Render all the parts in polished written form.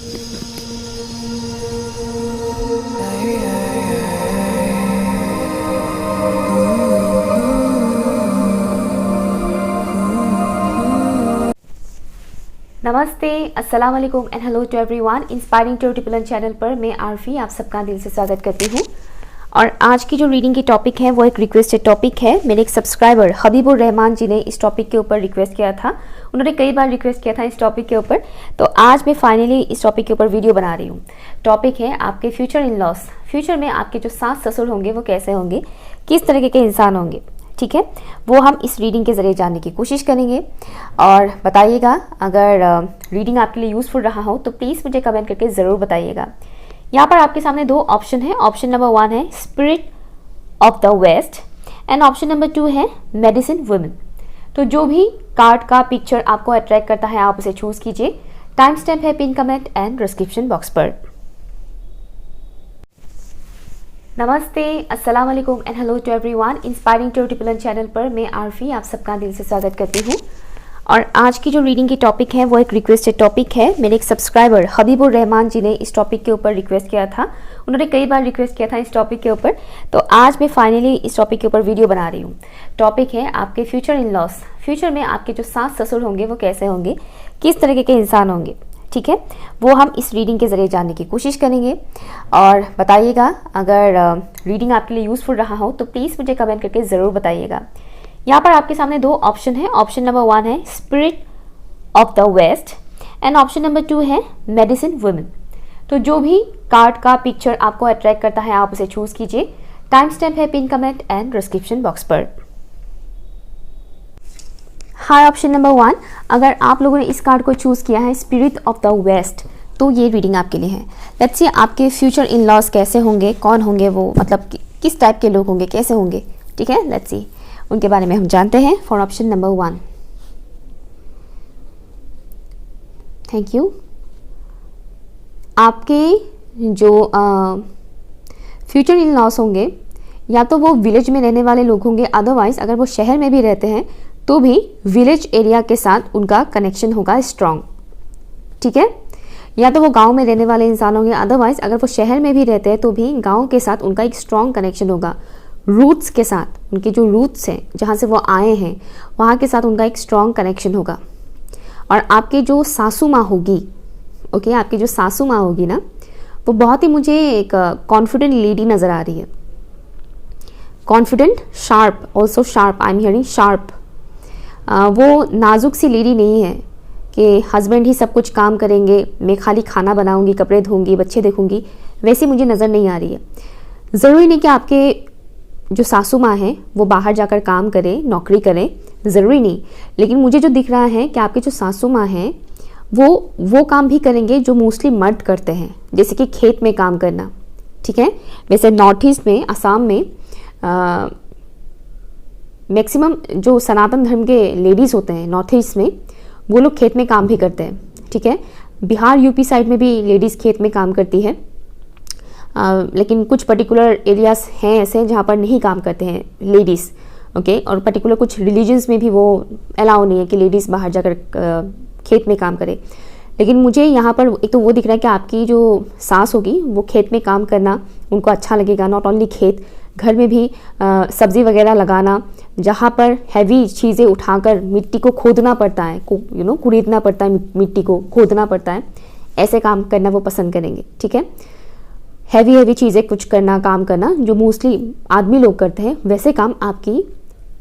नमस्ते, अस्सलाम वालेकुम and hello to everyone. Inspiring to टिपलन चैनल पर मैं आरफी आप सबका दिल से स्वागत करती हूँ। और आज की जो रीडिंग की टॉपिक है वो एक रिक्वेस्टेड टॉपिक है। मेरे एक सब्सक्राइबर हबीबुर रहमान जी ने इस टॉपिक के ऊपर रिक्वेस्ट किया था। उन्होंने कई बार रिक्वेस्ट किया था इस टॉपिक के ऊपर, तो आज मैं फाइनली इस टॉपिक के ऊपर वीडियो बना रही हूँ। टॉपिक है आपके फ्यूचर इन लॉस। फ्यूचर में आपके जो सास ससुर होंगे वो कैसे होंगे, किस तरीके के इंसान होंगे, ठीक है, वो हम इस रीडिंग के ज़रिए जानने की कोशिश करेंगे। और बताइएगा अगर रीडिंग आपके लिए यूज़फुल रहा हो तो प्लीज़ मुझे कमेंट करके ज़रूर बताइएगा। यहाँ पर आपके सामने दो ऑप्शन है। ऑप्शन नंबर 1 है spirit of the west and option number 2 है मेडिसिन वुमेन। तो जो भी कार्ड का पिक्चर आपको अट्रैक्ट करता है आप उसे चूज़ कीजिए। टाइम स्टैम्प है pin comment and description box पर। नमस्ते, अस्सलाम वालेकुम and hello to everyone. Inspiring to टिपलन चैनल पर मैं आरफी आप सबका दिल से स्वागत करती हूँ। और आज की जो रीडिंग की टॉपिक है वो एक रिक्वेस्टेड टॉपिक है। मेरे एक सब्सक्राइबर हबीबुर रहमान जी ने इस टॉपिक के ऊपर रिक्वेस्ट किया था। उन्होंने कई बार रिक्वेस्ट किया था इस टॉपिक के ऊपर, तो आज मैं फाइनली इस टॉपिक के ऊपर वीडियो बना रही हूँ। टॉपिक है आपके फ्यूचर इन लॉस। फ्यूचर में आपके जो सास ससुर होंगे वो कैसे होंगे, किस तरीके के इंसान होंगे, ठीक है, वो हम इस रीडिंग के ज़रिए जानने की कोशिश करेंगे। और बताइएगा अगर रीडिंग आपके लिए यूज़फुल रहा हो तो प्लीज़ मुझे कमेंट करके ज़रूर बताइएगा। यहाँ पर आपके सामने दो ऑप्शन है। ऑप्शन नंबर 1 है spirit of the west and option number 2 है मेडिसिन वुमेन। तो जो भी कार्ड का पिक्चर आपको अट्रैक्ट करता है आप उसे चूज़ कीजिए। टाइम स्टैम्प है pin comment and description box पर। हाय ऑप्शन नंबर 1, अगर आप लोगों ने इस कार्ड को चूज़ किया है स्पिरिट ऑफ द वेस्ट, तो ये रीडिंग आपके लिए है। लेट्स सी आपके फ्यूचर इन लॉस कैसे होंगे, कौन होंगे वो, मतलब किस टाइप के लोग होंगे, कैसे होंगे, ठीक है। लेट्स सी उनके बारे में हम जानते हैं। For option number 1, thank you. आपके जो फ्यूचर इन लॉस होंगे या तो वो विलेज में रहने वाले लोग होंगे, अदरवाइज अगर वो शहर में भी रहते हैं तो भी विलेज एरिया के साथ उनका कनेक्शन होगा स्ट्रॉन्ग, ठीक है। या तो वो गांव में रहने वाले इंसान होंगे, अदरवाइज अगर वो शहर में भी रहते हैं तो भी गांव के साथ उनका एक स्ट्रॉन्ग कनेक्शन होगा। रूट्स के साथ, उनके जो रूट्स हैं जहाँ से वो आए हैं वहाँ के साथ उनका एक स्ट्रॉन्ग कनेक्शन होगा। और आपके जो सासू माँ होगी, ओके, आपकी जो सासू माँ होगी ना, वो बहुत ही मुझे एक कॉन्फिडेंट लेडी नज़र आ रही है। Confident, sharp, also sharp, I am hearing sharp. वो नाजुक सी लेडी नहीं है कि हस्बैंड ही सब कुछ काम करेंगे, मैं खाली खाना बनाऊंगी, कपड़े धोऊंगी, बच्चे देखूंगी, वैसी मुझे नज़र नहीं आ रही है। ज़रूरी नहीं कि आपके जो सासू माँ हैं वो बाहर जाकर काम करें, नौकरी करें, ज़रूरी नहीं। लेकिन मुझे जो दिख रहा है कि आपके जो सासू माँ हैं वो काम भी करेंगे जो मोस्टली मर्द करते हैं, जैसे कि खेत में काम करना, ठीक है। वैसे नॉर्थ ईस्ट में, असम में मैक्सिमम जो सनातन धर्म के लेडीज़ होते हैं नॉर्थ ईस्ट में, वो लोग खेत में काम भी करते हैं, ठीक है। बिहार यूपी साइड में भी लेडीज़ खेत में काम करती है, लेकिन कुछ पर्टिकुलर एरियाज हैं ऐसे जहाँ पर नहीं काम करते हैं लेडीज़, ओके। और पर्टिकुलर कुछ रिलीजन्स में भी वो अलाउ नहीं है कि लेडीज़ बाहर जाकर खेत में काम करे। लेकिन मुझे यहाँ पर एक तो वो दिख रहा है कि आपकी जो सास होगी वो खेत में काम करना उनको अच्छा लगेगा। नॉट ओनली खेत, घर में भी सब्ज़ी वगैरह लगाना, जहाँ पर हैवी चीज़ें उठाकर मिट्टी को खोदना पड़ता है, कुरेदना पड़ता है, मिट्टी को खोदना पड़ता है, ऐसे काम करना वो पसंद करेंगे, ठीक है। हैवी चीज़ें कुछ करना, काम करना जो मोस्टली आदमी लोग करते हैं, वैसे काम आपकी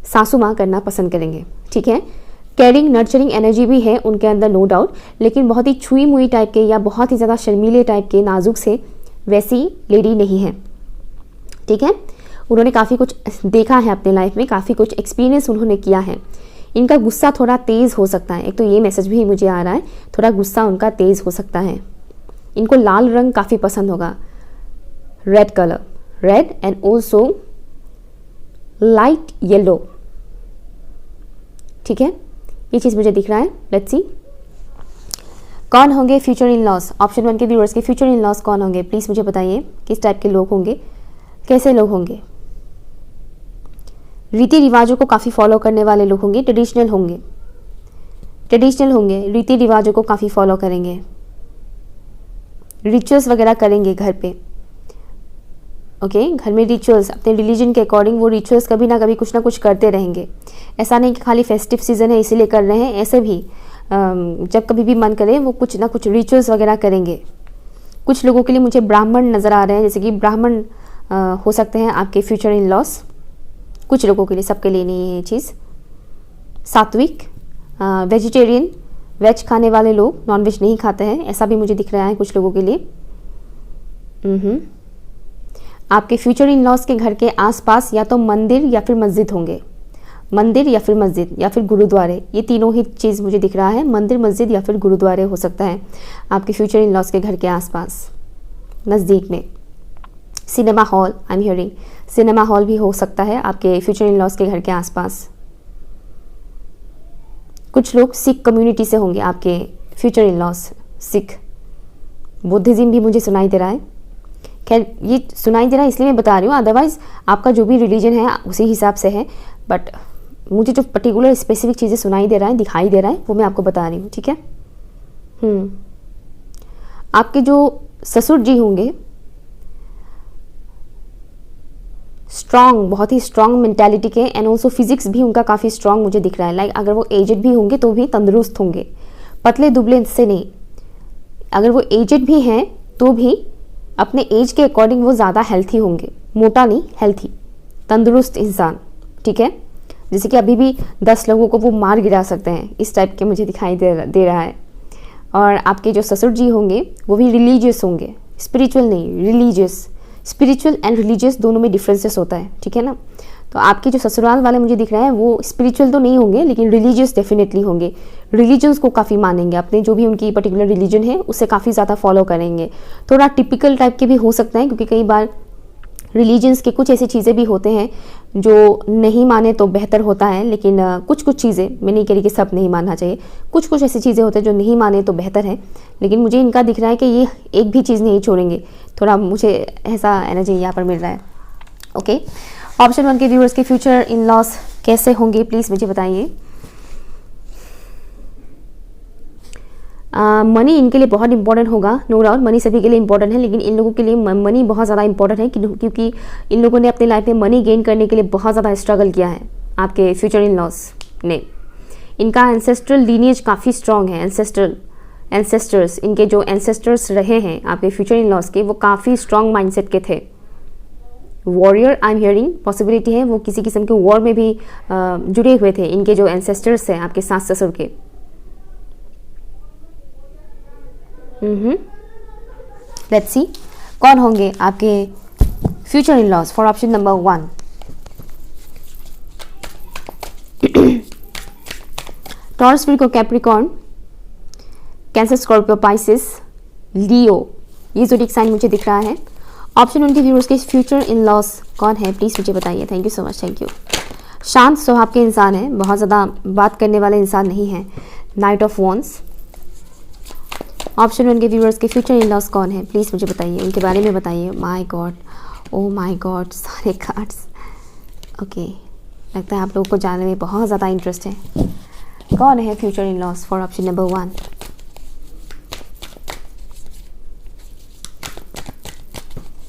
सासू माँ करना पसंद करेंगे, ठीक है। केयरिंग, नर्चरिंग एनर्जी भी है उनके अंदर, नो डाउट, लेकिन बहुत ही छुई मुई टाइप के या बहुत ही ज़्यादा शर्मीले टाइप के, नाजुक से वैसी लेडी नहीं है, ठीक है। उन्होंने काफ़ी कुछ देखा है अपने लाइफ में, काफ़ी कुछ एक्सपीरियंस उन्होंने किया है। इनका गुस्सा थोड़ा तेज़ हो सकता है, एक तो ये मैसेज भी मुझे आ रहा है, थोड़ा गुस्सा उनका तेज़ हो सकता है। इनको लाल रंग काफ़ी पसंद होगा, red colour, red and also light yellow, ठीक है। ये चीज़ मुझे दिख रहा है। लेट्स सी कौन होंगे फ्यूचर इन लॉस। ऑप्शन 1 के व्यूअर्स के फ्यूचर इन लॉस कौन होंगे, प्लीज़ मुझे बताइए किस टाइप के लोग होंगे, कैसे लोग होंगे। रीति रिवाजों को काफ़ी फॉलो करने वाले लोग होंगे, ट्रेडिशनल होंगे, रीति रिवाजों को काफ़ी फॉलो करेंगे। रिचुअल्स वगैरह करेंगे घर पे। ओके, घर में रिचुअल्स अपने रिलीजन के अकॉर्डिंग वो रिचुअल्स कभी ना कभी कुछ ना कुछ करते रहेंगे। ऐसा नहीं कि खाली फेस्टिव सीजन है इसीलिए कर रहे हैं, ऐसे भी जब कभी भी मन करे वो कुछ ना कुछ रिचुअल्स वगैरह करेंगे। कुछ लोगों के लिए मुझे ब्राह्मण नज़र आ रहे हैं, जैसे कि ब्राह्मण हो सकते हैं आपके फ्यूचर इन लॉस। कुछ लोगों के लिए, सबके लिए नहीं है ये चीज़। सात्विक, वेजिटेरियन, वेज खाने वाले लोग, नॉन वेज नहीं खाते हैं, ऐसा भी मुझे दिख रहा है कुछ लोगों के लिए। आपके फ्यूचर इन लॉस के घर के आसपास या तो मंदिर या फिर मस्जिद होंगे। मंदिर या फिर मस्जिद या फिर गुरुद्वारे, ये तीनों ही चीज़ मुझे दिख रहा है। मंदिर, मस्जिद या फिर गुरुद्वारे हो सकता है आपके फ्यूचर इन लॉस के घर के आसपास, नज़दीक में। Cinema hall, I am hearing cinema hall भी हो सकता है आपके फ्यूचर इन लॉस के घर के आसपास। कुछ लोग सिख कम्युनिटी से होंगे आपके future in loss, Sikh. Buddhism भी मुझे सुनाई दे रहा है। खैर ये सुनाई दे रहा है इसलिए मैं बता रही हूँ, अदरवाइज आपका जो भी रिलीजन है उसी हिसाब से है, बट मुझे जो पर्टिकुलर स्पेसिफिक चीज़ें सुनाई दे रहा है, दिखाई दे रहा है, वो मैं आपको बता रही हूँ, ठीक है। आपके जो ससुर जी होंगे स्ट्रॉन्ग, बहुत ही स्ट्रॉन्ग मेंटालिटी के, एंड ऑल्सो फिजिक्स भी उनका काफ़ी स्ट्रॉन्ग मुझे दिख रहा है। लाइक अगर वो एजेड भी होंगे तो भी तंदुरुस्त होंगे, पतले दुबले से नहीं। अगर वो एजेड भी हैं तो भी अपने एज के अकॉर्डिंग वो ज़्यादा हेल्थी होंगे, मोटा नहीं, हेल्थी, तंदुरुस्त इंसान, ठीक है। जैसे कि अभी भी 10 लोगों को वो मार गिरा सकते हैं, इस टाइप के मुझे दिखाई दे रहा है। और आपके जो ससुर जी होंगे वो भी रिलीजियस होंगे, स्पिरिचुअल नहीं, रिलीजियस। स्पिरिचुअल एंड रिलीजियस दोनों में डिफरेंसेस होता है, ठीक है ना। तो आपके जो ससुराल वाले मुझे दिख रहा है वो स्पिरिचुअल तो नहीं होंगे लेकिन रिलीजियस डेफिनेटली होंगे। रिलीजन्स को काफ़ी मानेंगे, अपने जो भी उनकी पर्टिकुलर रिलीजन है उससे काफ़ी ज़्यादा फॉलो करेंगे। थोड़ा टिपिकल टाइप के भी हो सकते हैं, क्योंकि कई बार रिलीजन्स के कुछ ऐसी चीज़ें भी होते हैं जो नहीं माने तो बेहतर होता है, लेकिन कुछ चीज़ें, मैं नहीं कह रही कि सब नहीं मानना चाहिए, कुछ ऐसी चीज़ें होती हैं जो नहीं माने तो बेहतर है, लेकिन मुझे इनका दिख रहा है कि ये एक भी चीज़ नहीं छोड़ेंगे। थोड़ा मुझे ऐसा एनर्जी यहाँ पर मिल रहा है। ओके, ऑप्शन 1 के व्यूअर्स के फ्यूचर इन लॉस कैसे होंगे प्लीज़ मुझे बताइए। मनी इनके लिए बहुत इंपॉर्टेंट होगा, नो डाउट। मनी सभी के लिए इंपॉर्टेंट है, लेकिन इन लोगों के लिए मनी बहुत ज़्यादा इंपॉर्टेंट है, क्योंकि इन लोगों ने अपने लाइफ में मनी गेन करने के लिए बहुत ज़्यादा स्ट्रगल किया है। आपके फ्यूचर इन लॉस ने, इनका एंसेस्ट्रल लीनिएज काफ़ी स्ट्रॉन्ग है। एंसेस्टर्स, इनके जो एंसेस्टर्स रहे हैं आपके फ्यूचर इन लॉस के, वो काफ़ी स्ट्रॉन्ग माइंडसेट के थे। Warrior, I am hearing possibility है वो किसी किस्म के वॉर में भी जुड़े हुए थे, इनके जो एंसेस्टर्स हैं आपके सास ससुर के। लेट्स सी कौन होंगे आपके future in loss for option number 1। Taurus, Virgo, Capricorn, Cancer, Scorpio, Pisces, Leo, ये ज़ोडिएक साइन मुझे दिख रहा है। ऑप्शन 1 के व्यूअर्स के फ्यूचर इन लॉस कौन है प्लीज़ मुझे बताइए। Thank you so much, thank you. शांत स्वभाव के इंसान है, बहुत ज़्यादा बात करने वाले इंसान नहीं है। Night of wands. ऑप्शन 1 के व्यूअर्स के फ्यूचर इन लॉस कौन है प्लीज़ मुझे बताइए, उनके बारे में बताइए। My God, oh my God, सारे कार्ड्स। ओके, लगता है आप लोगों को जानने में बहुत ज़्यादा इंटरेस्ट है। कौन है future in loss for option number 1।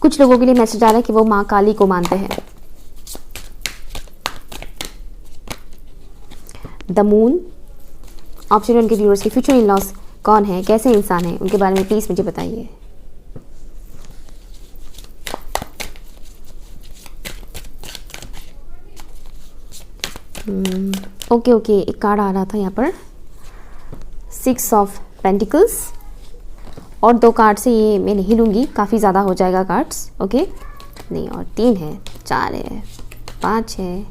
कुछ लोगों के लिए मैसेज आ रहा है कि वो माँ काली को मानते हैं। The moon. ऑप्शन 1 के व्यूअर्स के फ्यूचर इन लॉस कौन है, कैसे इंसान है, उनके बारे में प्लीज़ मुझे बताइए। ओके, एक कार्ड आ रहा था यहाँ पर, 6 ऑफ पेंटिकल्स, और 2 कार्ड से ये मैं नहीं लूँगी, काफ़ी ज़्यादा हो जाएगा कार्ड्स। ओके, नहीं, और 3 है, 4 है, 5 है,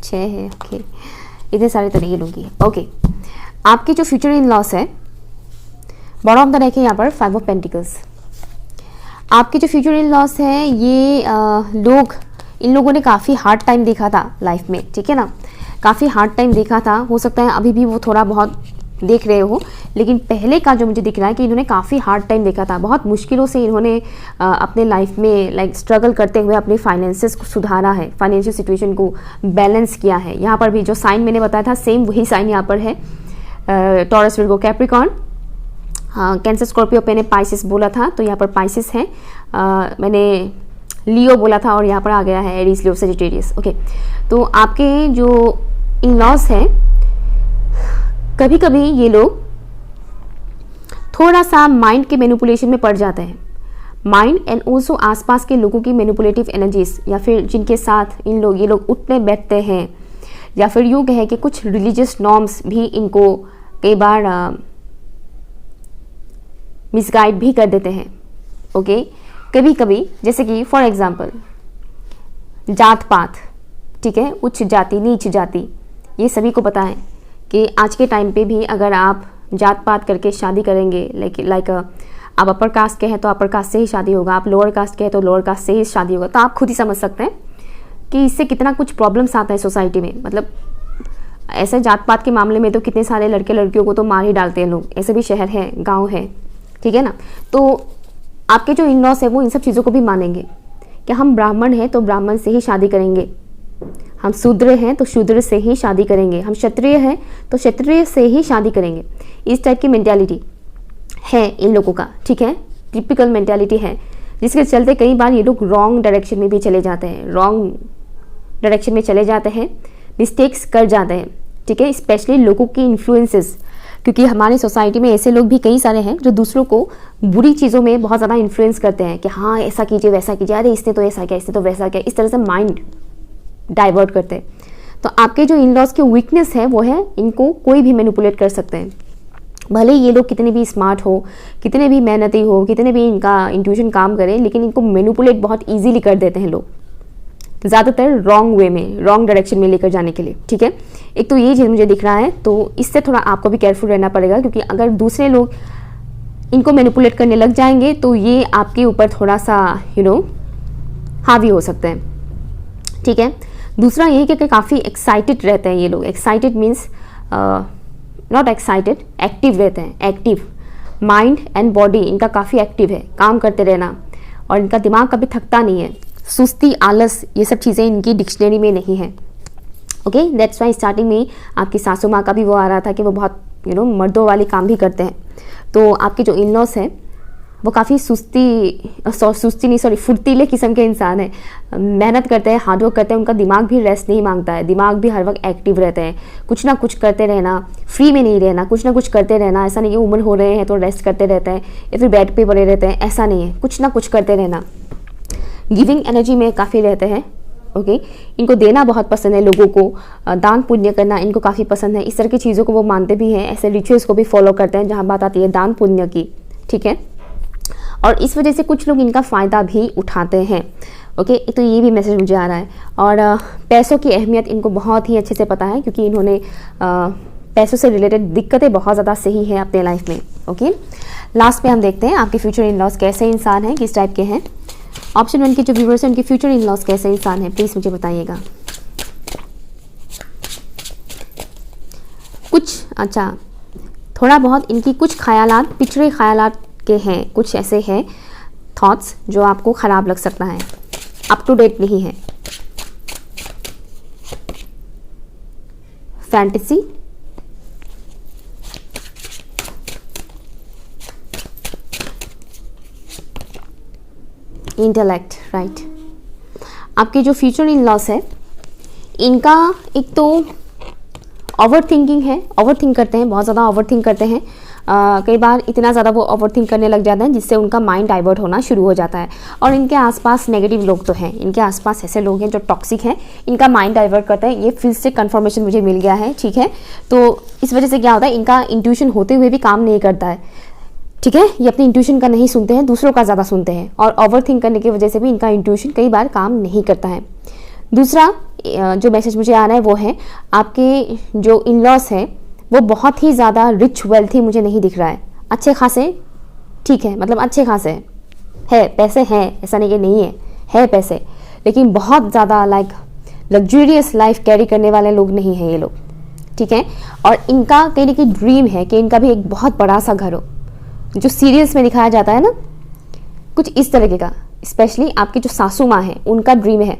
6 है। ओके, इतने सारे तो नहीं लूँगी। ओके, आपके जो फ्यूचर इन लॉस है, बॉटम ऑफ द डेक है यहाँ पर 5 ऑफ पेंटिकल्स। आपके जो फ्यूचर इन लॉस है, ये इन लोगों ने काफ़ी हार्ड टाइम देखा था लाइफ में, ठीक है ना, काफ़ी हार्ड टाइम देखा था। हो सकता है अभी भी वो थोड़ा बहुत देख रहे हो, लेकिन पहले का जो मुझे दिख रहा है कि इन्होंने काफ़ी हार्ड टाइम देखा था। बहुत मुश्किलों से इन्होंने अपने लाइफ में लाइक स्ट्रगल करते हुए अपने फाइनेंसेस को सुधारा है, फाइनेंशियल सिचुएशन को बैलेंस किया है। यहाँ पर भी जो साइन मैंने बताया था सेम वही साइन यहाँ पर है, टॉरस, विर्गो, कैप्रिकॉर्न। हाँ, कैंसर स्कॉर्पियो मैंने पाइसिस बोला था, तो यहाँ पर पाइसिस है। मैंने लियो बोला था और यहाँ पर आ गया है एरीज, लियो, सजिटेरियस। ओके, तो आपके जो इन लॉज हैं, कभी कभी ये लोग थोड़ा सा माइंड के मैनिपुलेशन में पड़ जाते हैं। माइंड एंड ऑल्सो आसपास के लोगों की मैनिपुलेटिव एनर्जीज, या फिर जिनके साथ ये लोग उठने बैठते हैं, या फिर यूँ कहें कि कुछ रिलीजियस नॉर्म्स भी इनको कई बार मिसगाइड भी कर देते हैं। ओके, कभी कभी, जैसे कि फॉर एग्जांपल जात पात, ठीक है, उच्च जाति नीच जाति, ये सभी को पता है कि आज के टाइम पे भी अगर आप जात पात करके शादी करेंगे, लाइक आप अपर कास्ट के हैं तो अपर कास्ट से ही शादी होगा, आप लोअर कास्ट के हैं तो लोअर कास्ट से ही शादी होगा, तो आप खुद ही समझ सकते हैं कि इससे कितना कुछ प्रॉब्लम्स आता है सोसाइटी में। मतलब ऐसे जात पात के मामले में तो कितने सारे लड़के लड़कियों को तो मार ही डालते हैं लोग, ऐसे भी शहर है, गाँव है, ठीक है ना। तो आपके जो इन लॉस है वो इन सब चीज़ों को भी मानेंगे कि हम ब्राह्मण हैं तो ब्राह्मण से ही शादी करेंगे, हम शूद्र हैं तो शूद्र से ही शादी करेंगे, हम क्षत्रिय हैं तो क्षत्रिय से ही शादी करेंगे। इस टाइप की मेंटालिटी है इन लोगों का, ठीक है, टिपिकल मेंटालिटी है, जिसके चलते कई बार ये लोग रॉन्ग डायरेक्शन में भी चले जाते हैं, रॉन्ग डायरेक्शन में चले जाते हैं, मिस्टेक्स कर जाते हैं, ठीक है, स्पेशली लोगों की इन्फ्लुएंसेस, क्योंकि हमारी सोसाइटी में ऐसे लोग भी कई सारे हैं जो दूसरों को बुरी चीज़ों में बहुत ज़्यादा इन्फ्लुएंस करते हैं कि हाँ ऐसा कीजिए वैसा कीजिए, अरे इसने तो ऐसा किया, इसने तो वैसा किया, इस तरह से माइंड डाइवर्ट करते हैं। तो आपके जो इन लॉज की वीकनेस है वो है, इनको कोई भी मैनिपुलेट कर सकते हैं, भले ये लोग कितने भी स्मार्ट हो, कितने भी मेहनती हो, कितने भी इनका इंट्यूशन काम करे, लेकिन इनको मैनिपुलेट बहुत ईजिली कर देते हैं लोग, ज़्यादातर रॉन्ग वे में, रॉन्ग डायरेक्शन में लेकर जाने के लिए, ठीक है। एक तो ये चीज़ मुझे दिख रहा है, तो इससे थोड़ा आपको भी केयरफुल रहना पड़ेगा, क्योंकि अगर दूसरे लोग इनको मैनिपुलेट करने लग जाएंगे तो ये आपके ऊपर थोड़ा सा हावी हो सकते हैं, ठीक है। दूसरा ये कि काफ़ी एक्साइटेड रहते हैं ये लोग, excited means not excited, active रहते हैं, एक्टिव, माइंड एंड बॉडी इनका काफ़ी एक्टिव है, काम करते रहना, और इनका दिमाग कभी थकता नहीं है, सुस्ती, आलस, ये सब चीज़ें इनकी डिक्शनरी में नहीं है। ओके, दैट्स वाई स्टार्टिंग में आपकी सासू माँ का भी वो आ रहा था कि वो बहुत मर्दों वाली काम भी करते हैं। तो आपके जो इन लॉस हैं वो काफ़ी फुर्तीले किस्म के इंसान है, मेहनत करते हैं, हार्डवर्क करते हैं, उनका दिमाग भी रेस्ट नहीं मांगता है, दिमाग भी हर वक्त एक्टिव रहते हैं, कुछ ना कुछ करते रहना, फ्री में नहीं रहना, कुछ ना कुछ करते रहना, ऐसा नहीं कि उम्र हो रहे हैं तो रेस्ट करते रहते हैं या फिर बेड पे पड़े रहते हैं, ऐसा नहीं है, कुछ ना कुछ करते रहना, गिविंग एनर्जी में काफ़ी रहते हैं। ओके, इनको देना बहुत पसंद है, लोगों को दान पुण्य करना इनको काफ़ी पसंद है, इस तरह की चीज़ों को वो मानते भी हैं, ऐसे रिचुअल्स को भी फॉलो करते हैं जहाँ बात आती है दान पुण्य की, ठीक है। और इस वजह से कुछ लोग इनका फ़ायदा भी उठाते हैं। ओके, तो ये भी मैसेज मुझे आ रहा है। और पैसों की अहमियत इनको बहुत ही अच्छे से पता है, क्योंकि इन्होंने पैसों से रिलेटेड दिक्कतें बहुत ज़्यादा सही हैं अपने लाइफ में। ओके, लास्ट पे हम देखते हैं आपके फ्यूचर इन लॉस कैसे इंसान हैं, किस टाइप के हैं। ऑप्शन 1 के जो व्यूअर्स हैं उनके फ्यूचर इन लॉस कैसे इंसान हैं, प्लीज़ मुझे बताइएगा। कुछ अच्छा, थोड़ा बहुत इनकी कुछ ख्यालात पिछड़े ख्यालात के हैं, कुछ ऐसे हैं थॉट्स जो आपको ख़राब लग सकता है, अप टू डेट नहीं है। Fantasy, intellect, right. आपके जो फ्यूचर इन लॉस है इनका एक तो ओवर थिंकिंग है, ओवर थिंक करते हैं, बहुत ज़्यादा ओवर थिंक करते हैं। कई बार इतना ज़्यादा वो ओवर थिंक करने लग जाते हैं जिससे उनका माइंड डाइवर्ट होना शुरू हो जाता है। और इनके आसपास नेगेटिव लोग तो हैं, इनके आसपास ऐसे लोग हैं जो टॉक्सिक हैं, इनका माइंड डाइवर्ट करते हैं। ये फिर से कंफर्मेशन मुझे मिल गया है, ठीक है। तो इस वजह से क्या होता है, इनका इंट्यूशन होते हुए भी काम नहीं करता है, ठीक है। ये अपनी इंट्यूशन का नहीं सुनते हैं, दूसरों का ज़्यादा सुनते हैं, और ओवर थिंक करने की वजह से भी इनका इंट्यूशन कई बार काम नहीं करता है। दूसरा जो मैसेज मुझे आ रहा है वो है आपके जो इन लॉस हैं वो बहुत ही ज़्यादा रिच वेल्थी मुझे नहीं दिख रहा है, अच्छे खासे, ठीक है, मतलब अच्छे खासे है, पैसे हैं, ऐसा नहीं कि नहीं है पैसे, लेकिन बहुत ज़्यादा लाइक लग्जूरियस लाइफ कैरी करने वाले लोग नहीं हैं ये लोग, ठीक है। और इनका कहीं ना कहीं ड्रीम है कि इनका भी एक बहुत बड़ा सा घर हो, जो सीरियल्स में दिखाया जाता है ना, कुछ इस तरीके का। स्पेशली आपकी जो सासू माँ है उनका ड्रीम है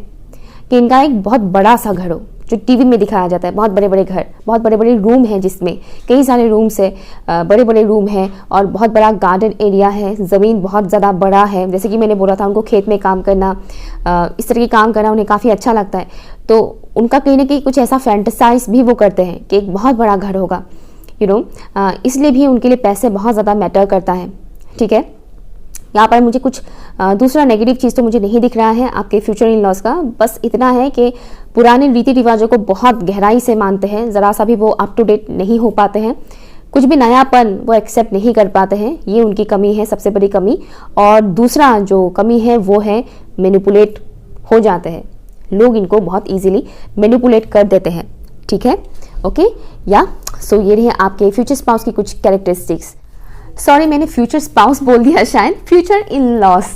कि इनका एक बहुत बड़ा सा घर हो, जो टीवी में दिखाया जाता है, बहुत बड़े बड़े घर, बहुत बड़े बड़े रूम हैं जिसमें कई सारे रूम्स है, बड़े बड़े रूम हैं और बहुत बड़ा गार्डन एरिया है, ज़मीन बहुत ज़्यादा बड़ा है। जैसे कि मैंने बोला था उनको खेत में काम करना, इस तरह के काम करना उन्हें काफ़ी अच्छा लगता है। तो उनका कहीं ना कहीं कुछ ऐसा फैंटेसाइज भी वो करते हैं कि एक बहुत बड़ा घर होगा, इसलिए भी उनके लिए पैसे बहुत ज़्यादा मैटर करता है। ठीक है, यहाँ पर मुझे कुछ दूसरा नेगेटिव चीज़ तो मुझे नहीं दिख रहा है आपके फ्यूचर इन लॉज का। बस इतना है कि पुराने रीति रिवाजों को बहुत गहराई से मानते हैं, ज़रा सा भी वो अप टू डेट नहीं हो पाते हैं, कुछ भी नयापन वो एक्सेप्ट नहीं कर पाते हैं। ये उनकी कमी है, सबसे बड़ी कमी। और दूसरा जो कमी है वो है मैनिपुलेट हो जाते हैं लोग, इनको बहुत ईजिली मैनिपुलेट कर देते हैं। ठीक है, ओके या सो ये रहे आपके फ्यूचर स्पाउस की कुछ कैरेक्टरिस्टिक्स। सॉरी, मैंने फ्यूचर स्पाउस बोल दिया, शायद फ्यूचर इन लॉस।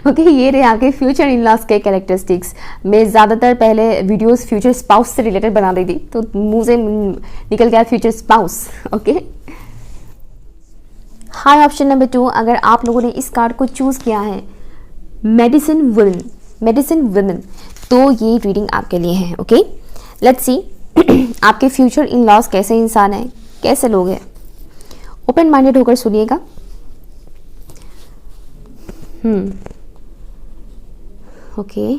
ओके, ये रहे आपके फ्यूचर इन लॉस के कैरेक्टरिस्टिक्स। मैं ज़्यादातर पहले वीडियोस फ्यूचर स्पाउस से रिलेटेड बना दी थी, तो मुंह से निकल गया future spouse. Okay, high option number 2, अगर आप लोगों ने इस कार्ड को चूज़ किया है मेडिसिन वुमेन, तो ये रीडिंग आपके लिए है। ओके, लेट्स सी आपके फ्यूचर इन लॉस कैसे इंसान है, कैसे लोग हैं। ओपन माइंडेड होकर सुनिएगा। ओके,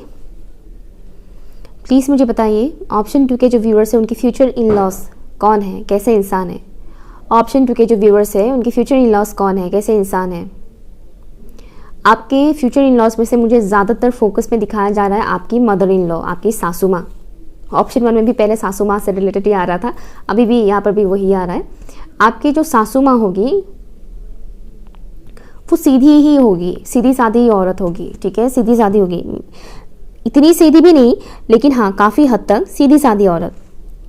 प्लीज़ मुझे बताइए ऑप्शन 2 के जो व्यूअर्स हैं उनकी फ्यूचर इन लॉस कौन है, कैसे इंसान है। ऑप्शन 2 के जो व्यूअर्स हैं उनकी फ्यूचर इन लॉस कौन है, कैसे इंसान है। आपके फ्यूचर इन लॉस में से मुझे ज़्यादातर फोकस में दिखाया जा रहा है आपकी मदर इन लॉ, आपकी सासू माँ। ऑप्शन 1 में भी पहले सासू माँ से रिलेटेड ही आ रहा था, अभी भी यहाँ पर भी वही आ रहा है। आपकी जो सासू माँ होगी वो सीधी ही होगी, सीधी सादी औरत होगी। ठीक है, सीधी सादी होगी, इतनी सीधी भी नहीं लेकिन हाँ काफ़ी हद तक सीधी सादी औरत।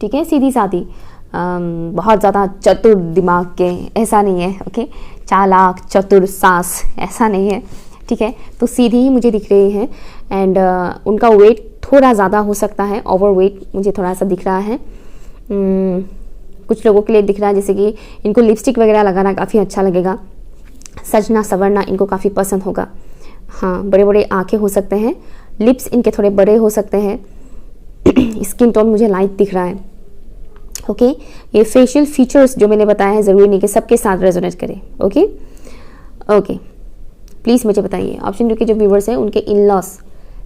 ठीक है, सीधी सादी, बहुत ज़्यादा चतुर दिमाग के ऐसा नहीं है। ओके, चालाक चतुर सास ऐसा नहीं है। ठीक है, तो सीधी ही मुझे दिख रही है। एंड उनका वेट थोड़ा ज़्यादा हो सकता है, ओवर वेट मुझे थोड़ा सा दिख रहा है। कुछ लोगों के लिए दिख रहा है जैसे कि इनको लिपस्टिक वगैरह लगाना काफ़ी अच्छा लगेगा, सजना संवरना इनको काफ़ी पसंद होगा। हाँ, बड़े बड़े आँखें हो सकते हैं, लिप्स इनके थोड़े बड़े हो सकते हैं, स्किन टोन मुझे लाइट दिख रहा है। ओके, ये फेशियल फीचर्स जो मैंने बताया है ज़रूरी नहीं कि सबके साथ रेजोनेट करें। ओके ओके, प्लीज़ मुझे बताइए ऑप्शन 2 के जो व्यूवर्स हैं उनके इन लॉस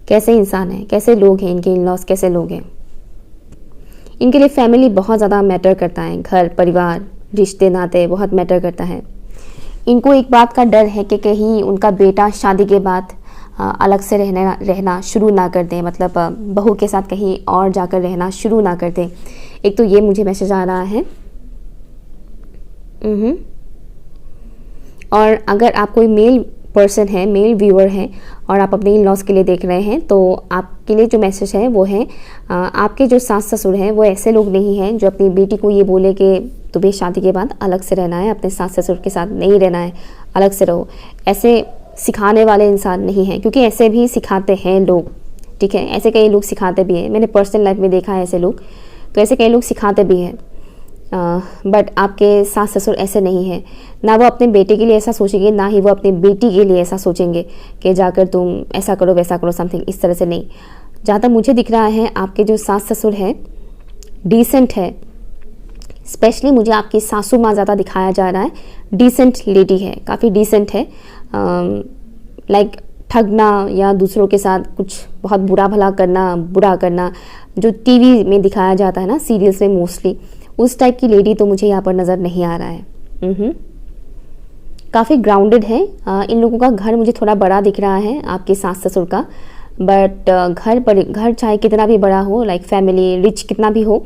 कैसे इंसान हैं, कैसे लोग हैं, इनके इन लॉस कैसे लोग हैं। इनके लिए फैमिली बहुत ज़्यादा मैटर करता है, घर परिवार रिश्ते नाते बहुत मैटर करता है। इनको एक बात का डर है कि कहीं उनका बेटा शादी के बाद अलग से रहना शुरू ना कर दें, मतलब बहू के साथ कहीं और जाकर रहना शुरू ना कर दें। एक तो ये मुझे मैसेज आ रहा है। और अगर आप कोई मेल पर्सन है, मेल व्यूअर है और आप अपने इन लॉस के लिए देख रहे हैं, तो आपके लिए जो मैसेज है वो है आपके जो सास ससुर हैं वो ऐसे लोग नहीं हैं जो अपनी बेटी को ये बोले कि तुम्हें शादी के बाद अलग से रहना है, अपने सास ससुर के साथ नहीं रहना है, अलग से रहो। ऐसे सिखाने वाले इंसान नहीं हैं, क्योंकि ऐसे भी सिखाते हैं लोग। ठीक है, ऐसे कई लोग सिखाते भी हैं, मैंने पर्सनल लाइफ में देखा है ऐसे लोग, तो ऐसे कई लोग सिखाते भी हैं। बट आपके सास ससुर ऐसे नहीं हैं, ना वो अपने बेटे के लिए ऐसा सोचेंगे, ना ही वो अपनी बेटी के लिए ऐसा सोचेंगे कि जाकर तुम ऐसा करो वैसा करो, समथिंग इस तरह से नहीं। जहाँ तक मुझे दिख रहा है आपके जो सास ससुर हैं डिसेंट है, स्पेशली मुझे आपकी सासू माँ ज़्यादा दिखाया जा रहा है। डिसेंट लेडी है, काफ़ी डिसेंट है। लाइक ठगना या दूसरों के साथ कुछ बहुत बुरा भला करना, बुरा करना, जो टीवी में दिखाया जाता है ना, सीरियल्स में मोस्टली, उस टाइप की लेडी तो मुझे यहाँ पर नज़र नहीं आ रहा है। काफ़ी ग्राउंडेड है। इन लोगों का घर मुझे थोड़ा बड़ा दिख रहा है आपके सास ससुर का, बट घर चाहे कितना भी बड़ा हो, लाइक फैमिली रिच कितना भी हो,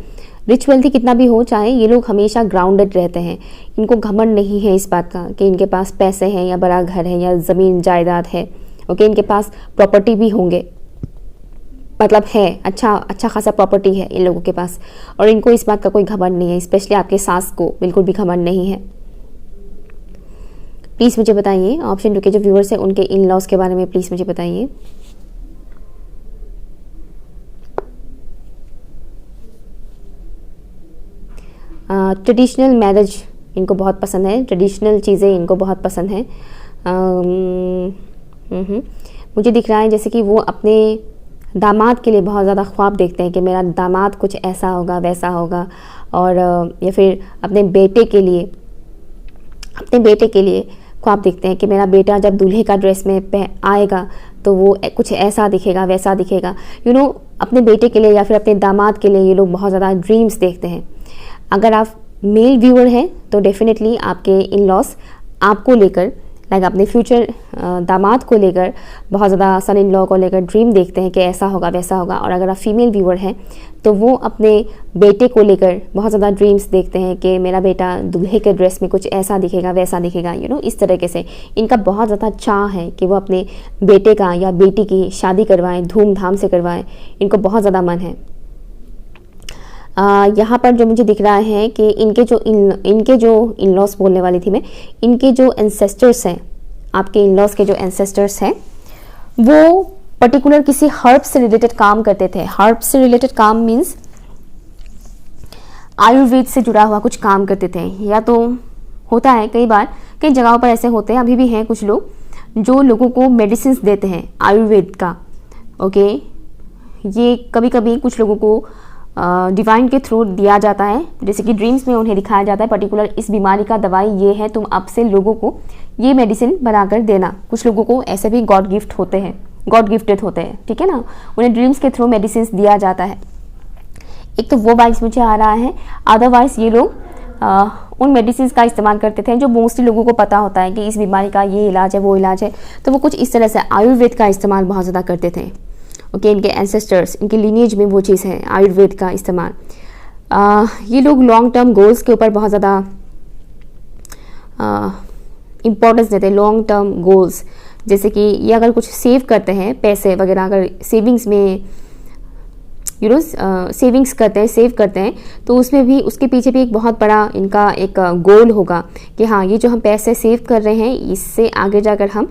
रिच वेल्थी कितना भी हो, चाहे ये लोग हमेशा ग्राउंडेड रहते हैं। इनको घमंड नहीं है इस बात का कि इनके पास पैसे हैं या बड़ा घर है या ज़मीन जायदाद है। ओके, इनके पास प्रॉपर्टी भी होंगे, मतलब है अच्छा खासा प्रॉपर्टी है इन लोगों के पास, और इनको इस बात का कोई घमंड नहीं है। स्पेशली आपके सास को बिल्कुल भी घमंड नहीं है। प्लीज़ मुझे बताइए ऑप्शन 2 के जो व्यूअर्स हैं उनके इन लॉस के बारे में प्लीज़ मुझे बताइए। ट्रेडिशनल मैरिज इनको बहुत पसंद है, ट्रेडिशनल चीज़ें इनको बहुत पसंद हैं। मुझे दिख रहा है जैसे कि वो अपने दामाद के लिए बहुत ज़्यादा ख्वाब देखते हैं कि मेरा दामाद कुछ ऐसा होगा वैसा होगा, और या फिर अपने बेटे के लिए ख्वाब देखते हैं कि मेरा बेटा जब दूल्हे का ड्रेस में आएगा तो वो कुछ ऐसा दिखेगा वैसा दिखेगा, अपने बेटे के लिए या फिर अपने दामाद के लिए ये लोग बहुत ज़्यादा ड्रीम्स देखते हैं। अगर आप मेल व्यूअर हैं तो डेफिनेटली आपके इन लॉस आपको लेकर, लाइक अपने फ्यूचर दामाद को लेकर, बहुत ज़्यादा सन इन लॉ को लेकर ड्रीम देखते हैं कि ऐसा होगा वैसा होगा। और अगर आप फीमेल व्यूअर हैं तो वो अपने बेटे को लेकर बहुत ज़्यादा ड्रीम्स देखते हैं कि मेरा बेटा दूल्हे के ड्रेस में कुछ ऐसा दिखेगा वैसा दिखेगा, इस तरीके से इनका बहुत ज़्यादा चाह है कि वो अपने बेटे का या बेटी की शादी करवाएं, धूमधाम से करवाएं, इनको बहुत ज़्यादा मन है। यहाँ पर जो मुझे दिख रहा है कि इनके जो इन लॉस बोलने वाली थी मैं, इनके जो एंसेस्टर्स हैं, आपके इन लॉस के जो एंसेस्टर्स हैं, वो पर्टिकुलर किसी हर्ब से रिलेटेड काम करते थे। हर्ब से रिलेटेड काम मीन्स आयुर्वेद से जुड़ा हुआ कुछ काम करते थे। या तो होता है कई बार, कई जगहों पर ऐसे होते हैं, अभी भी हैं कुछ लोग जो लोगों को मेडिसिन देते हैं आयुर्वेद का। ओके, ये कभी कभी कुछ लोगों को डिवाइन के थ्रू दिया जाता है, जैसे कि ड्रीम्स में उन्हें दिखाया जाता है पर्टिकुलर इस बीमारी का दवाई ये है, तुम अब से लोगों को ये मेडिसिन बनाकर देना। कुछ लोगों को ऐसे भी गॉड गिफ्टेड होते हैं, ठीक है ना, उन्हें ड्रीम्स के थ्रू मेडिसिन दिया जाता है। एक तो वो वाइब्स मुझे आ रहा है। अदरवाइज ये लोग उन मेडिसिन का इस्तेमाल करते थे जो मोस्टली लोगों को पता होता है कि इस बीमारी का ये इलाज है वो इलाज है, तो वो कुछ इस तरह से आयुर्वेद का इस्तेमाल बहुत ज़्यादा करते थे। ओके, इनके एंसेस्टर्स, इनके लीनिएज में वो चीज़ है आयुर्वेद का इस्तेमाल। ये लोग लॉन्ग टर्म गोल्स के ऊपर बहुत ज़्यादा इम्पोर्टेंस देते हैं। लॉन्ग टर्म गोल्स, जैसे कि ये अगर कुछ सेव करते हैं पैसे वगैरह, अगर सेविंग्स में सेव करते हैं तो उसमें भी, उसके पीछे भी एक बहुत बड़ा इनका एक गोल होगा कि हाँ, ये जो हम पैसे सेव कर रहे हैं इससे आगे जाकर हम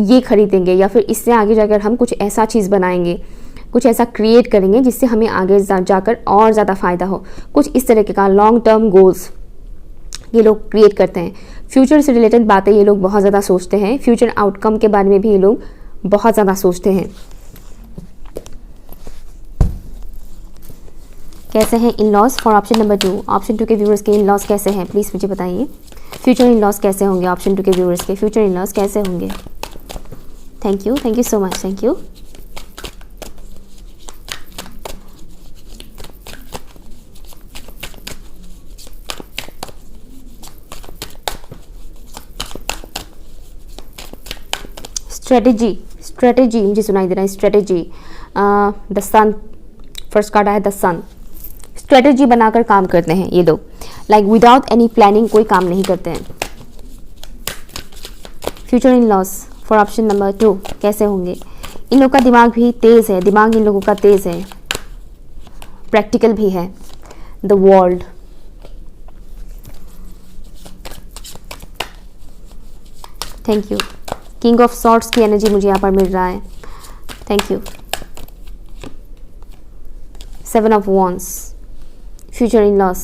ये खरीदेंगे, या फिर इससे आगे जाकर हम कुछ ऐसा चीज़ बनाएंगे, कुछ ऐसा क्रिएट करेंगे जिससे हमें आगे जाकर और ज़्यादा फ़ायदा हो। कुछ इस तरीके का लॉन्ग टर्म गोल्स ये लोग क्रिएट करते हैं। फ्यूचर से रिलेटेड बातें ये लोग बहुत ज़्यादा सोचते हैं। फ्यूचर आउटकम के बारे में भी ये लोग बहुत ज़्यादा सोचते हैं। कैसे हैं इन loss for option number 2? Option 2 के व्यूअर्स के इन लॉस कैसे हैं, प्लीज़ मुझे बताइए। फ्यूचर इन लॉस कैसे होंगे ऑप्शन 2 के व्यूअर्स के? फ्यूचर इन लॉस कैसे होंगे? Thank you so much, thank you. Strategy मुझे सुनाई दे रहा है। Strategy, the sun, first card है द सन। स्ट्रेटेजी बनाकर काम करते हैं ये लोग, लाइक विदाउट एनी प्लानिंग कोई काम नहीं करते हैं। Future in loss for option number 2 कैसे होंगे? इन लोगों का दिमाग भी तेज़ है, दिमाग इन लोगों का तेज़ है, प्रैक्टिकल भी है। The world, thank you. King of swords की एनर्जी मुझे यहाँ पर मिल रहा है, thank you. 7 of wands, future in loss.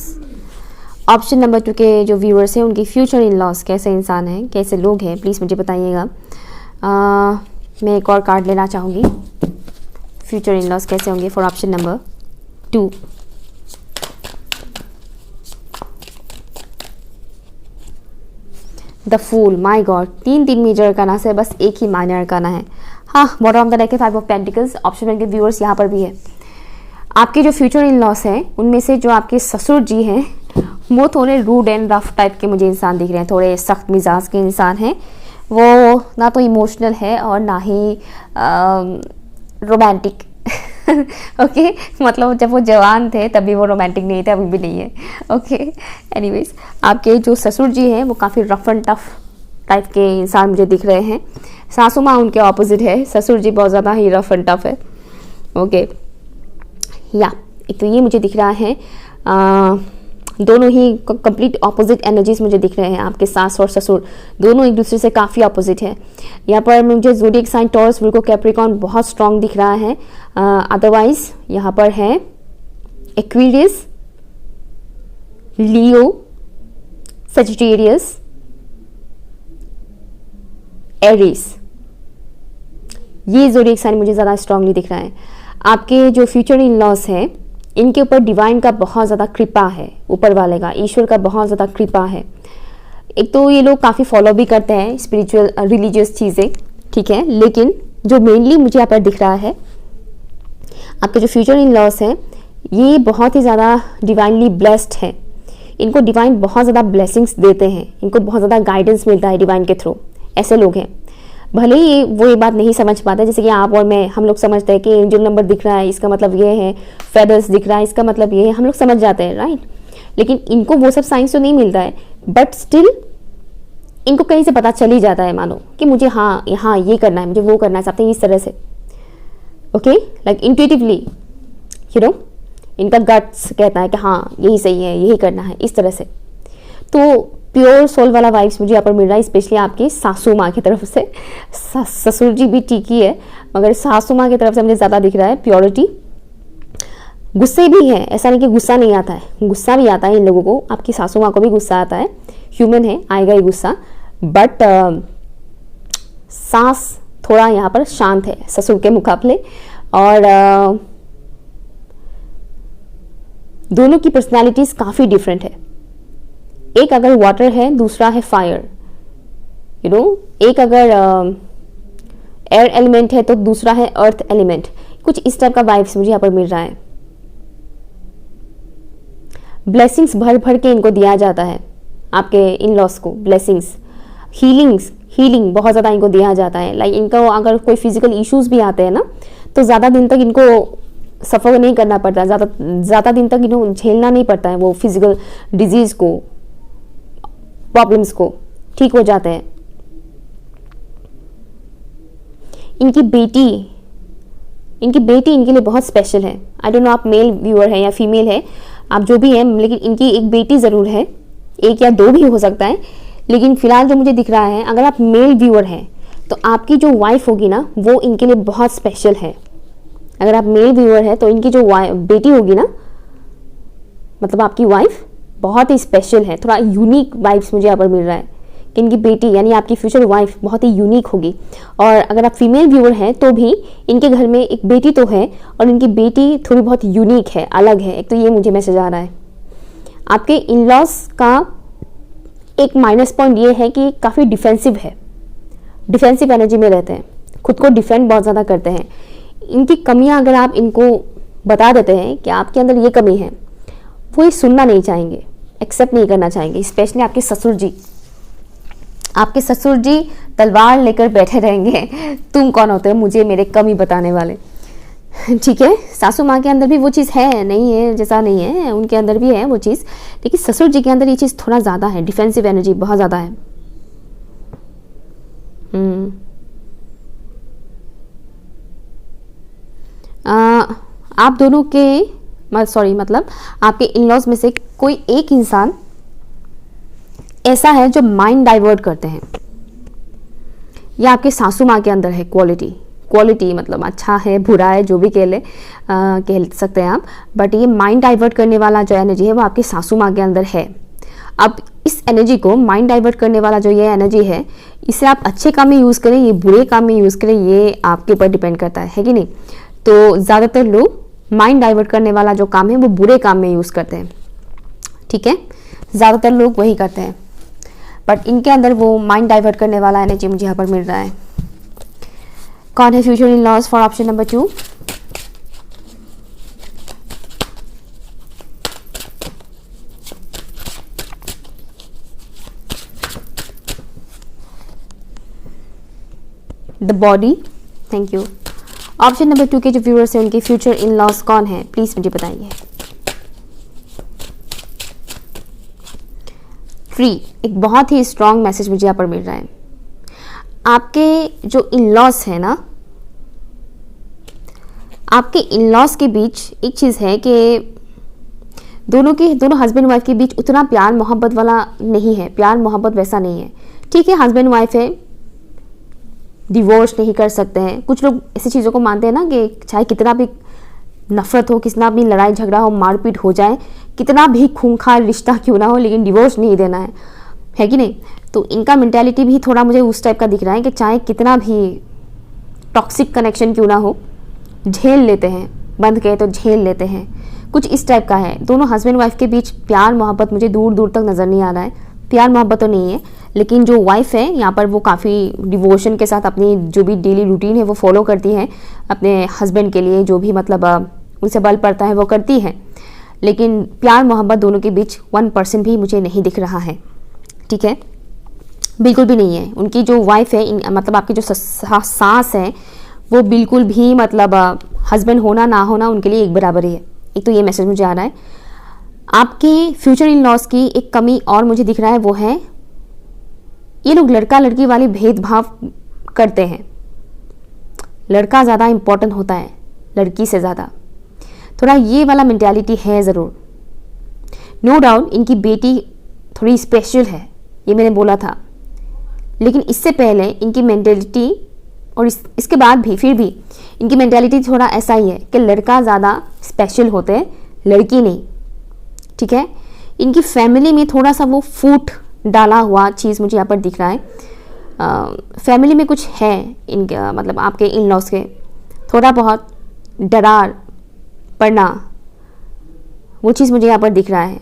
Option number 2 के जो व्यूअर्स हैं उनकी फ्यूचर इन लॉस कैसे इंसान हैं, कैसे लोग हैं, प्लीज़ मुझे बताइएगा। मैं एक और कार्ड लेना चाहूँगी। फ्यूचर इन लॉस कैसे होंगे for option number 2? The fool, my god, 3 major arcana से बस एक ही माइनर अरकाना है। हाँ, बॉटम ऑफ द डेक है 5 ऑफ पेंटिकल्स। ऑप्शन 1 के व्यूअर्स यहाँ पर भी है। आपके जो फ्यूचर इन लॉस हैं उनमें से जो आपके ससुर जी हैं वो थोड़े रूड एंड रफ टाइप के मुझे इंसान दिख रहे हैं, थोड़े सख्त मिजाज के इंसान हैं। वो ना तो इमोशनल है और ना ही रोमांटिक। ओके, मतलब जब वो जवान थे तभी वो रोमांटिक नहीं थे, अभी भी नहीं है। ओके, एनीवेज, आपके जो ससुर जी हैं वो काफ़ी रफ एंड टफ टाइप के इंसान मुझे दिख रहे हैं। सासू माँ उनके ऑपोजिट है, ससुर जी बहुत ज़्यादा ही रफ एंड टफ है। ओके, या एक तो ये मुझे दिख रहा है, दोनों ही कंप्लीट ऑपोजिट एनर्जीज मुझे दिख रहे हैं। आपके सास और ससुर दोनों एक दूसरे से काफ़ी ऑपोजिट है। यहाँ पर मुझे zodiac sign Taurus, Virgo, Capricorn बहुत स्ट्रॉन्ग दिख रहा है। अदरवाइज यहाँ पर है एक्वेरियस, लियो, सजिटेरियस, एरीज। ये ज़ोडिएक साइन मुझे ज़्यादा स्ट्रांगली दिख रहा है। आपके जो फ्यूचर इन लॉस है, इनके ऊपर डिवाइन का बहुत ज़्यादा कृपा है, ऊपर वाले का, ईश्वर का बहुत ज़्यादा कृपा है। एक तो ये लोग काफ़ी फॉलो भी करते हैं स्पिरिचुअल रिलीजियस चीज़ें, ठीक है, लेकिन जो मेनली मुझे यहाँ पर दिख रहा है, आपके जो फ्यूचर इन लॉस है ये बहुत ही ज़्यादा डिवाइनली ब्लेस्ड है। इनको डिवाइन बहुत ज़्यादा ब्लेसिंग्स देते हैं, इनको बहुत ज़्यादा गाइडेंस मिलता है डिवाइन के थ्रू। ऐसे लोग हैं, भले ही वो ये बात नहीं समझ पाते, जैसे कि आप और मैं, हम लोग समझते हैं कि एंजल नंबर दिख रहा है इसका मतलब ये है, फेदर्स दिख रहा है इसका मतलब ये है, हम लोग समझ जाते हैं, राइट। लेकिन इनको वो सब साइंस तो नहीं मिलता है, बट स्टिल इनको कहीं से पता चल ही जाता है, मानो कि मुझे हाँ यहाँ ये करना है, मुझे वो करना है, समथिंग इस तरह से, okay, like intuitively, you know, इनका गट्स कहता है कि हाँ यही सही है, यही करना है, इस तरह से। तो प्योर सोल वाला वाइब्स मुझे यहाँ पर मिल रहा है, स्पेशली आपकी सासू माँ की तरफ से। ससुर जी भी ठीक ही है, मगर सासू माँ की तरफ से मुझे ज़्यादा दिख रहा है प्योरिटी। गुस्से भी है, ऐसा नहीं कि गुस्सा नहीं आता है, गुस्सा भी आता है इन लोगों को, आपकी सासू माँ को भी गुस्सा आता है, ह्यूमन है, आएगा ही गुस्सा, बट सास थोड़ा यहाँ पर शांत है ससुर के मुकाबले। और दोनों की पर्सनालिटीज काफ़ी डिफरेंट है। एक अगर वाटर है, दूसरा है फायर, यू नो, एक अगर एयर एलिमेंट है तो दूसरा है अर्थ एलिमेंट। कुछ इस टाइप का वाइब्स मुझे यहाँ पर मिल रहा है। ब्लेसिंग्स भर भर के इनको दिया जाता है, आपके इन लॉस को ब्लेसिंग्स, हीलिंग बहुत ज़्यादा इनको दिया जाता है। लाइक इनको अगर कोई फिजिकल इश्यूज भी आते हैं ना, तो ज़्यादा दिन तक इनको सफ़र नहीं करना पड़ता, ज़्यादा दिन तक इन्हें झेलना नहीं पड़ता है, वो फिजिकल डिजीज़ को, प्रॉब्लम्स को, ठीक हो जाते हैं। इनकी बेटी इनके लिए बहुत स्पेशल है। आई डोंट नो आप मेल व्यूअर है या फीमेल है, आप जो भी हैं, लेकिन इनकी एक बेटी ज़रूर है, एक या दो भी हो सकता है, लेकिन फिलहाल जो मुझे दिख रहा है, अगर आप मेल व्यूअर हैं तो आपकी जो वाइफ होगी ना, वो इनके लिए बहुत स्पेशल है। अगर आप मेल व्यूअर है तो इनकी जो बेटी होगी ना, मतलब आपकी वाइफ बहुत ही स्पेशल है। थोड़ा यूनिक वाइब्स मुझे यहाँ पर मिल रहा है कि इनकी बेटी यानी आपकी फ्यूचर वाइफ बहुत ही यूनिक होगी। और अगर आप फीमेल व्यूअर हैं तो भी इनके घर में एक बेटी तो है, और इनकी बेटी थोड़ी बहुत यूनिक है, अलग है। एक तो ये मुझे मैसेज आ रहा है। आपके इन लॉस का एक माइनस पॉइंट ये है कि काफ़ी डिफेंसिव है, डिफेंसिव एनर्जी में रहते हैं, खुद को डिफेंड बहुत ज़्यादा करते हैं। इनकी कमियां अगर आप इनको बता देते हैं कि आपके अंदर ये कमी है, वो ये सुनना नहीं चाहेंगे, एक्सेप्ट नहीं करना चाहेंगे। स्पेशली आपके ससुर जी तलवार लेकर बैठे रहेंगे, तुम कौन होते हो मुझे मेरे कमी बताने वाले, ठीक है। सासू माँ के अंदर भी वो चीज़ है, नहीं है जैसा नहीं है, उनके अंदर भी है वो चीज़, लेकिन ससुर जी के अंदर ये चीज़ थोड़ा ज़्यादा है, डिफेंसिव एनर्जी बहुत ज़्यादा है। आप दोनों के मतलब आपके इन लॉज में से कोई एक इंसान ऐसा है जो माइंड डाइवर्ट करते हैं, या आपके सासू माँ के अंदर है क्वालिटी मतलब अच्छा है बुरा है जो भी कह सकते हैं आप, बट ये माइंड डाइवर्ट करने वाला जो एनर्जी है वो आपके सासू माँ के अंदर है। अब इस एनर्जी को, माइंड डाइवर्ट करने वाला जो ये एनर्जी है, इसे आप अच्छे काम में यूज़ करें, ये बुरे काम में यूज़ करें, ये आपके ऊपर डिपेंड करता है कि नहीं। तो ज़्यादातर लोग माइंड डाइवर्ट करने वाला जो काम है वो बुरे काम में यूज़ करते हैं, ठीक है, ज़्यादातर लोग वही करते हैं, बट इनके अंदर वो माइंड डाइवर्ट करने वाला एनर्जी मुझे यहाँ पर मिल रहा है। कौन है future in loss for option number 2? The body, thank you. Option number 2 के जो व्यूअर्स हैं उनके फ्यूचर इन लॉस कौन है, प्लीज मुझे बताइए। 3, एक बहुत ही स्ट्रॉन्ग मैसेज मुझे यहाँ पर मिल रहा है। आपके जो इन लॉस है ना, आपके इन लॉस के बीच एक चीज़ है कि दोनों हस्बैंड वाइफ के बीच उतना प्यार मोहब्बत वाला नहीं है, प्यार मोहब्बत वैसा नहीं है, ठीक है। हस्बैंड वाइफ है, डिवोर्स नहीं कर सकते हैं। कुछ लोग ऐसी चीज़ों को मानते हैं ना कि चाहे कितना भी नफरत हो, कितना भी लड़ाई झगड़ा हो, मारपीट हो जाए, कितना भी खूंखार रिश्ता क्यों ना हो, लेकिन डिवोर्स नहीं देना है कि नहीं। तो इनका मेंटालिटी भी थोड़ा मुझे उस टाइप का दिख रहा है कि चाहे कितना भी टॉक्सिक कनेक्शन क्यों ना हो, झेल लेते हैं, बंद कहे तो झेल लेते हैं, कुछ इस टाइप का है। दोनों हस्बैंड वाइफ के बीच प्यार मोहब्बत मुझे दूर दूर तक नज़र नहीं आ रहा है। प्यार मोहब्बत तो नहीं है, लेकिन जो वाइफ है यहाँ पर वो काफ़ी डिवोशन के साथ अपनी जो भी डेली रूटीन है वो फॉलो करती है अपने हस्बैंड के लिए, जो भी मतलब उनसे बल पड़ता है वो करती है, लेकिन प्यार मोहब्बत दोनों के बीच 1% भी मुझे नहीं दिख रहा है। ठीक है, बिल्कुल भी नहीं है। उनकी जो वाइफ है मतलब आपकी जो सास है वो बिल्कुल भी मतलब हस्बैंड होना ना होना उनके लिए एक बराबर ही है। एक तो ये मैसेज मुझे आ रहा है। आपके फ्यूचर इन लॉज की एक कमी और मुझे दिख रहा है, वो है ये लोग लड़का लड़की वाली भेदभाव करते हैं। लड़का ज़्यादा इम्पोर्टेंट होता है लड़की से ज़्यादा, थोड़ा ये वाला मेंटालिटी है ज़रूर। नो डाउट इनकी बेटी थोड़ी स्पेशल है, ये मैंने बोला था, लेकिन इससे पहले इनकी मेंटालिटी और इसके बाद भी फिर भी इनकी मेंटालिटी थोड़ा ऐसा ही है कि लड़का ज़्यादा स्पेशल होते हैं, लड़की नहीं। ठीक है, इनकी फैमिली में थोड़ा सा वो फूट डाला हुआ चीज़ मुझे यहाँ पर दिख रहा है। फैमिली में कुछ है इनके मतलब आपके इन लॉज के, थोड़ा बहुत डरार पड़ना, वो चीज़ मुझे यहाँ पर दिख रहा है।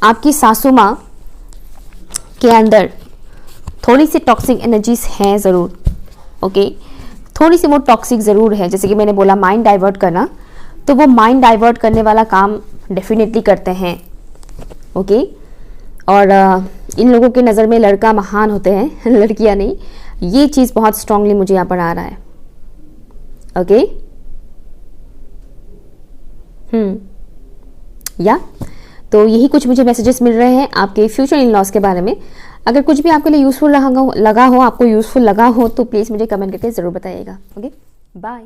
आपकी सासू माँ के अंदर थोड़ी सी टॉक्सिक एनर्जीज हैं ज़रूर। ओके, थोड़ी सी वो टॉक्सिक ज़रूर है। जैसे कि मैंने बोला माइंड डाइवर्ट करना, तो वो माइंड डाइवर्ट करने वाला काम डेफिनेटली करते हैं। ओके, और इन लोगों की नज़र में लड़का महान होते हैं, लड़कियां नहीं। ये चीज़ बहुत स्ट्रांगली मुझे यहाँ पर आ रहा है। ओके, या तो यही कुछ मुझे मैसेजेस मिल रहे हैं आपके फ्यूचर इन लॉज के बारे में। अगर कुछ भी आपके लिए यूज़फुल लगा हो, आपको यूज़फुल लगा हो, तो प्लीज़ मुझे कमेंट करके ज़रूर बताइएगा। Okay, bye.